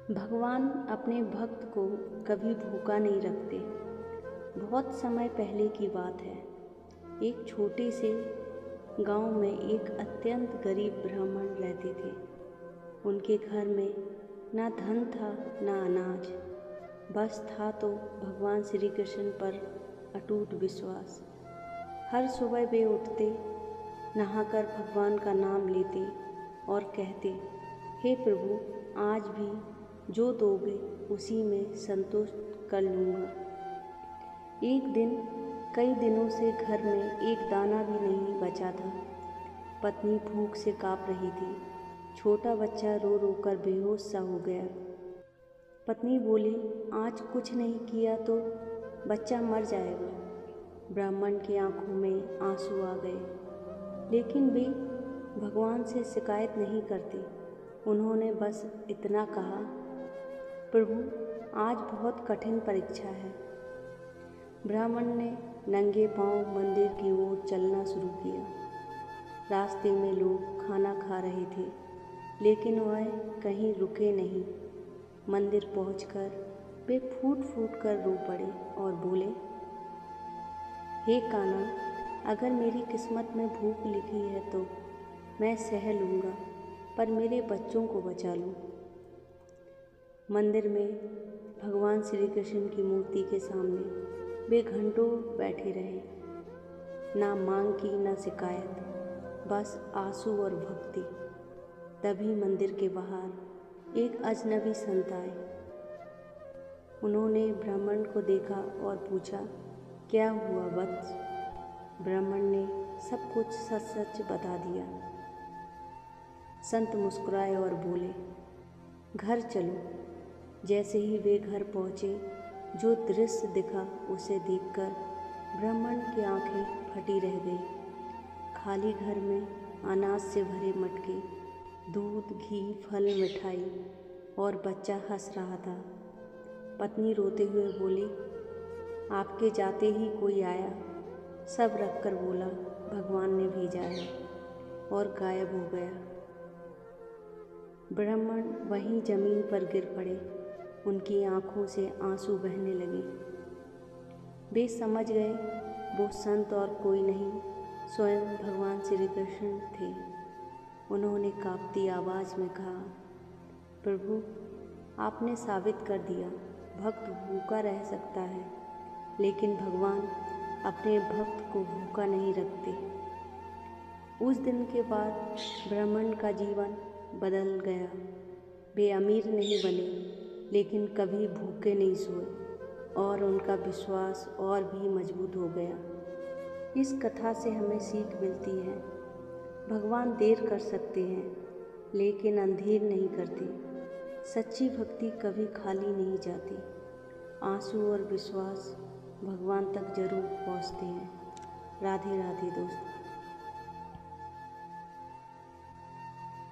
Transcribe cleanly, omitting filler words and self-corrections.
भगवान अपने भक्त को कभी भूखा नहीं रखते। बहुत समय पहले की बात है। एक छोटे से गांव में एक अत्यंत गरीब ब्राह्मण रहते थे। उनके घर में ना धन था ना अनाज, बस था तो भगवान श्री कृष्ण पर अटूट विश्वास। हर सुबह वे उठते, नहाकर भगवान का नाम लेते और कहते, हे प्रभु, आज भी जो दोगे उसी में संतुष्ट कर लूँगा। एक दिन कई दिनों से घर में एक दाना भी नहीं बचा था। पत्नी भूख से काँप रही थी। छोटा बच्चा रो रो कर बेहोश सा हो गया। पत्नी बोली, आज कुछ नहीं किया तो बच्चा मर जाएगा। ब्राह्मण की आंखों में आंसू आ गए, लेकिन वे भगवान से शिकायत नहीं करते। उन्होंने बस इतना कहा, प्रभु, आज बहुत कठिन परीक्षा है। ब्राह्मण ने नंगे पांव मंदिर की ओर चलना शुरू किया। रास्ते में लोग खाना खा रहे थे, लेकिन वह कहीं रुके नहीं। मंदिर पहुंचकर वे फूट फूट कर रो पड़े और बोले, हे कान्हा, अगर मेरी किस्मत में भूख लिखी है तो मैं सह लूँगा, पर मेरे बच्चों को बचा लो। मंदिर में भगवान श्री कृष्ण की मूर्ति के सामने वे घंटों बैठे रहे। ना मांग की ना शिकायत, बस आंसू और भक्ति। तभी मंदिर के बाहर एक अजनबी संत आए। उन्होंने ब्राह्मण को देखा और पूछा, क्या हुआ वत्स? ब्राह्मण ने सब कुछ सच सच बता दिया। संत मुस्कुराए और बोले, घर चलो। जैसे ही वे घर पहुँचे, जो दृश्य दिखा उसे देखकर ब्राह्मण की आंखें फटी रह गई। खाली घर में अनाज से भरे मटके, दूध, घी, फल, मिठाई और बच्चा हंस रहा था। पत्नी रोते हुए बोली, आपके जाते ही कोई आया, सब रखकर बोला, भगवान ने भेजा है, और गायब हो गया। ब्राह्मण वहीं जमीन पर गिर पड़े। उनकी आंखों से आंसू बहने लगे। वे समझ गए वो संत और कोई नहीं, स्वयं भगवान श्री कृष्ण थे। उन्होंने कांपती आवाज़ में कहा, प्रभु, आपने साबित कर दिया, भक्त भूखा रह सकता है, लेकिन भगवान अपने भक्त को भूखा नहीं रखते। उस दिन के बाद ब्राह्मण का जीवन बदल गया। वे अमीर नहीं बने, लेकिन कभी भूखे नहीं सोए, और उनका विश्वास और भी मजबूत हो गया। इस कथा से हमें सीख मिलती है, भगवान देर कर सकते हैं, लेकिन अंधेर नहीं करते। सच्ची भक्ति कभी खाली नहीं जाती। आंसू और विश्वास भगवान तक जरूर पहुंचते हैं। राधे राधे दोस्तों।